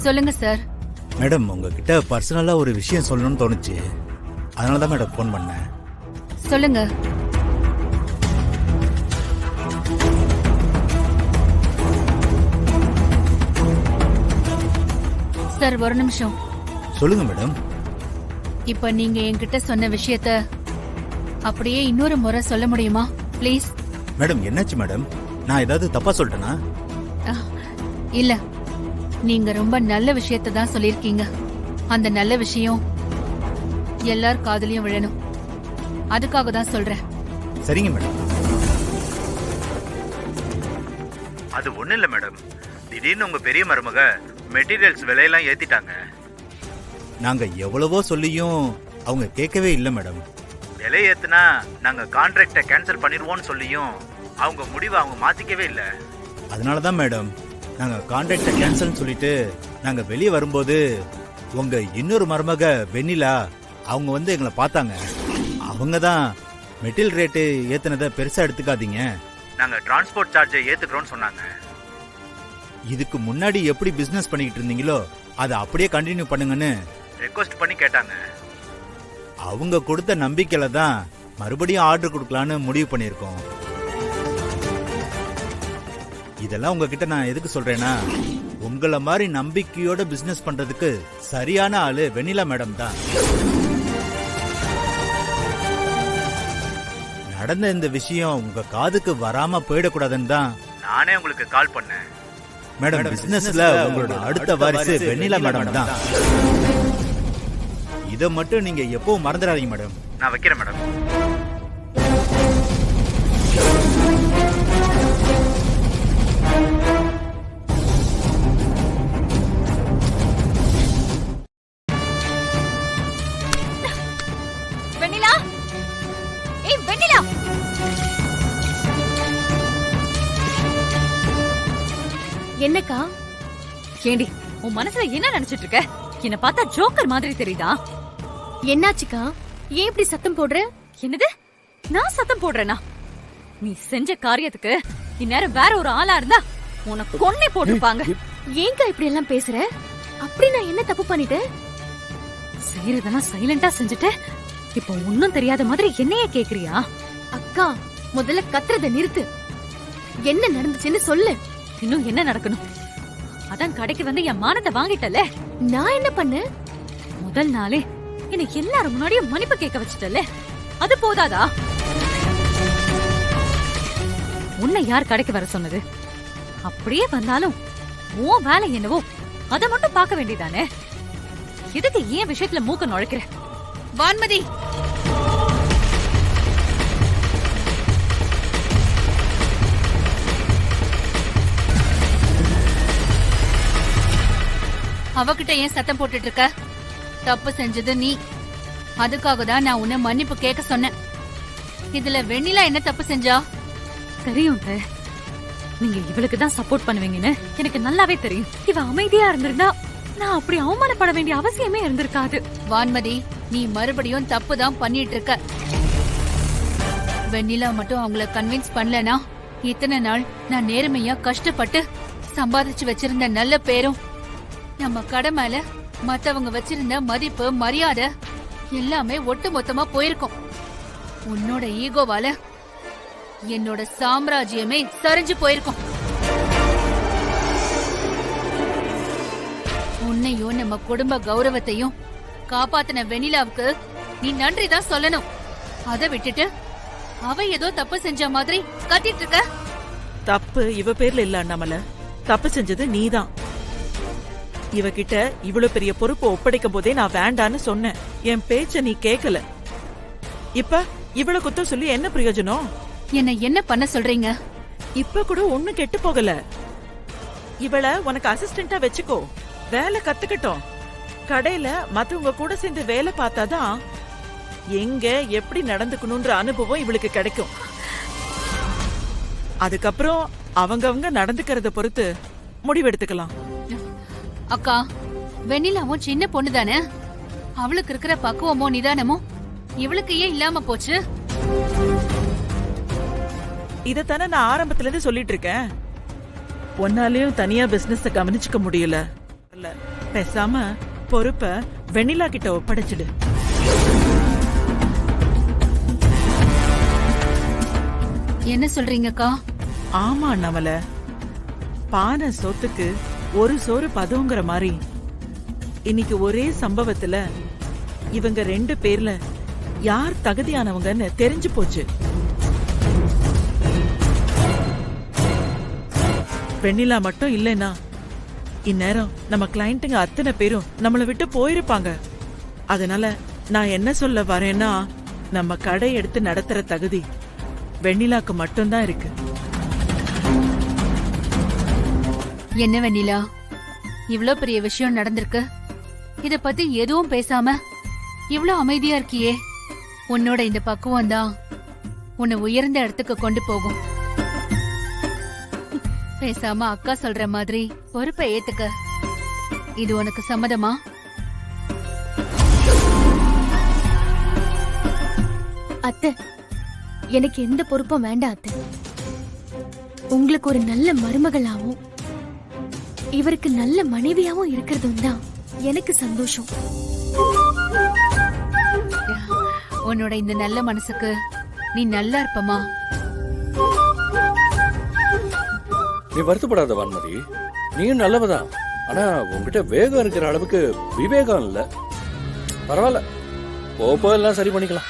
சொல்லுங்க sir. Madam உங்ககிட்ட பர்சனலா ஒரு விஷயம் சொல்லணும்னு தோணுச்சு, அதனாலதான் மேடம் போன் பண்ணேன். சொல்லுங்க. சார் ஒரு நிமிஷம். சொல்லுங்க மேடம். இப்ப நீங்க என்கிட்ட சொன்ன விஷயத்த அப்படியே இன்னொரு முறை சொல்ல முடியுமா ப்ளீஸ்? மேடம் என்னாச்சு மேடம்? நான் ஏதாவது தப்பா சொல்லிட்டேனா? இல்ல, நீங்க ரொம்ப நல்ல விஷயத்த தான் சொல்லிருக்கீங்க. அந்த நல்ல விஷயம் எல்லார் காதலையும் விழணும், அதுக்காக தான் சொல்றேன். சரிங்க மேடம். அது ஒண்ணு இல்ல மேடம், திடீர்னு உங்க பெரிய மருமக மெட்டீரியல்ஸ் விலையெல்லாம் ஏத்திட்டாங்க. நாங்க எவ்வளவோ சொல்லியும் அவங்க கேட்கவே இல்லை மேடம். விலை ஏத்துனா நாங்க கான்ட்ராக்ட கேன்சல் பண்ணிடுவோம்னு சொல்லியும் அவங்க முடிவை அவங்க மாத்திக்கவே இல்லை. அதனாலதான் மேடம் நாங்க கான்ட்ராக்ட கேன்சல் சொல்லிட்டு நாங்க வெளியே வரும்போது உங்க இன்னொரு மருமக வெண்ணிலா அவங்க வந்து எங்களை பார்த்தாங்க. அவங்க தான் மெட்டீரியல் ரேட்டு ஏத்துனதை பெருசா எடுத்துக்காதீங்க, நாங்க டிரான்ஸ்போர்ட் சார்ஜை ஏத்துக்கிறோம்னு சொன்னாங்க. இதுக்கு முன்னாடி எப்படி பிசினஸ் பண்ணிக்கிட்டு இருந்தீங்களோ அதை அப்படியே கண்டினியூ பண்ணுங்கன்னு ரெக்வஸ்ட் பண்ணி கேட்டாங்க. அவங்க கொடுத்த நம்பிக்கையில தான் மறுபடியும் ஆர்டர் கொடுக்கலான்னு முடிவு பண்ணிருக்கோம். இதெல்லாம் உங்ககிட்ட நான் எதுக்கு சொல்றேன்னா, உங்களை மாதிரி நம்பிக்கையோட பிசினஸ் பண்றதுக்கு சரியான ஆளு வெண்ணிலா மேடம் தான். நடந்த இந்த விஷயம் உங்க காதுக்கு வராம போயிடக்கூடாதுன்னு தான் நானே உங்களுக்கு கால் பண்ணேன். மேடம் பிசினஸ்ல உங்களோட அடுத்த வாரிசு வெண்ணிலா மேடம் தான். இதை மட்டும் நீங்க எப்பவும் மறந்துடாதீங்க மேடம். நான் வைக்கிறேன் மேடம். வெண்ணிலா, ஏய் வெண்ணிலா. என்னக்கா? ஏண்டி உன் மனசுல என்ன நினைச்சிட்டு இருக்க? என்ன பார்த்தா ஜோக்கர் மாதிரி தெரியுதா? என்னாச்சுக்கா? ஏன் இப்படி சத்தம் போடுற? என்னது நான் சத்தம் போடுறேனா? நீ செஞ்ச காரியத்துக்கு இந்நேரம் வேற ஒரு ஆளா இருந்தா உனக்கு கொன்னே போட்டுப்பாங்க. ஏங்கா இப்படி எல்லாம் பேசுற? அப்படி நான் என்ன தப்பு பண்ணிட்டேன்? செய்யறதெல்லாம் சைலண்டா செஞ்சுட்டு இப்ப ஒன்னும் தெரியாத மாதிரி என்னைய கேக்குறியா? அக்கா முதல்ல கத்துறத நிறுத்து. என்ன நடந்துச்சுன்னு சொல்லு. இன்னும் என்ன நடக்கணும்? அதான் கடைக்கு வந்து என் மானத்தை வாங்கிட்டல. நான் என்ன பண்ணேன்? முதல் நாளே என்ன எல்லாரும் முன்னாடியும் மன்னிப்பு கேட்க வச்சுட்டல, அது போதாதா? உன்னை யார் கடைக்கு வர சொன்னது? அப்படியே வந்தாலும் உன் வேலை என்னவோ அதை மட்டும் பார்க்க வேண்டியதானே. எதுக்கு ஏன் விஷயத்துல மூக்க நுழைக்கிற? வான்மதி, அவகிட்ட ஏன் சத்தம் போட்டுட்டு இருக்க? தப்பு செஞ்சது நீ, அதுக்காக தான் நான் உன்னை மன்னிப்பு கேட்க சொன்னேன். இதுல வெண்ணிலா என்ன தப்பு செஞ்சா? தெரியும், நீங்க இவளுக்கு தான் சப்போர்ட் பண்ணுவீங்கன்னு எனக்கு நல்லாவே தெரியும். இவ அமைதியா இருந்திருந்தா நான் அப்படி அவமானப்பட வேண்டிய அவசியமே இருந்திருக்காது. வான்மதி, நீ மறுபடியும் தப்பு தான் பண்ணிட்டு இருக்க. வெண்ணிலா மட்டும் அவங்கள கன்வின்ஸ் பண்ணலனா இத்தனை நாள் நான் நேர்மையா கஷ்டப்பட்டு சம்பாதிச்சு வச்சிருந்த நல்ல பேரும், நம்ம கடை மேல மத்தவங்க வச்சிருந்த மதிப்பு மரியாதை எல்லாமே ஒட்டு மொத்தமா போயிருக்கும். உன்னோட ஈகோவால என்னோட சாம்ராஜ்யமே சரிஞ்சு போயிருக்கும். உன்னையும் நம்ம குடும்ப கௌரவத்தையும் காப்பாத்தின வெண்ணிலாவுக்கு நீ நன்றி தான் சொல்லணும். அதை விட்டுட்டு அவ ஏதோ தப்பு செஞ்ச மாதிரி கத்திட்டு இருக்க. தப்பு இவ பேர்ல இல்ல அண்ணாமல, தப்பு செஞ்சது நீதான். இவகிட்ட இவ்வளவு பெரிய பொறுப்பு ஒப்படைக்கும் போதே நான் வேண்டான்னு சொன்னேன். என் பேச்ச நீ கேக்கல. இப்ப இவ்வளவு குத்தம் சொல்லி என்ன பிரயோஜனம்? என்ன பண்ண சொல்றீங்க? இப்ப கூட ஒண்ணும் கெட்டு போகல. இவள உனக்கு அசிஸ்டண்டா வச்சுக்கோ, வேலை கத்துக்கட்டும். கடையில மத்தவங்க கூட சேர்ந்து வேலை பார்த்தாதான் எங்க எப்படி நடந்துக்கணும்ன்ற அனுபவம் இவளுக்கு கிடைக்கும். அதுக்கப்புறம் அவங்கவங்க நடந்துக்கிறத பொறுத்து முடிவெடுத்துக்கலாம். அக்கா, வெண்ணிலாவும் சின்ன பொண்ணு தானே, அவளுக்கு இருக்கிற பக்குவமோ நிதானமோ இவளுக்கு ஏன் இல்லாம போச்சு? இதத்தானே நான் ஆரம்பத்துல இருந்து சொல்லிட்டு இருக்கேன். ஒன்னாலையும் தனியா பிசினஸ் கவனிச்சுக்க முடியல. பேசாம பொறுப்ப வெண்ணிலா கிட்ட ஒப்படைச்சிடு. என்ன சொல்றீங்கக்கா? ஆமா நவல, பானை சொத்துக்கு ஒரு சோறு பதவுங்கிற மாதிரி இன்னைக்கு ஒரே சம்பவத்துல இவங்க 2 பேர்ல யார் தகுதியானவங்கன்னு தெரிஞ்சு போச்சு. வெண்ணிலா மட்டும் இல்லைன்னா இந்நேரம் நம்ம கிளையண்ட்டுங்க அத்தனை பேரும் நம்மளை விட்டு போயிருப்பாங்க. அதனால நான் என்ன சொல்ல வரேன்னா, நம்ம கடை எடுத்து நடத்துற தகுதி வெண்ணிலாக்கு மட்டும்தான் இருக்கு. என்ன வெண்ணிலா, இவ்ளோ பெரிய விஷயம் நடந்திருக்கு, இத பத்தி எதுவும் பேசாம இவ்ளோ அமைதியா இருக்கியே? உன்னோட இந்த பக்குவம் தான் உன்னை உயர்ந்த இடத்துக்கு கொண்டு போகும். பேசாம அக்கா சொல்ற மாதிரி பொறுப்பை ஏத்துக்க. இது உனக்கு சம்மதமா? அத்தை, எனக்கு எந்த பொறுப்பும் வேண்டாம் அத்தை. உங்களுக்கு ஒரு நல்ல மருமகளாவும் இவருக்கு நல்ல மனைவியாவும் இருக்கிறதும் தான் எனக்கு சந்தோஷம். உன்னோட இந்த நல்ல மனசுக்கு நீ நல்லா இருப்பமா. நீ வருத்தப்படாத வான்மதி, நீயும் நல்லவதான். ஆனா உன்கிட்ட வேகம் இருக்கிற அளவுக்கு விவேகம் இல்ல. பரவாயில்ல, போப்போ எல்லாம் சரி பண்ணிக்கலாம்.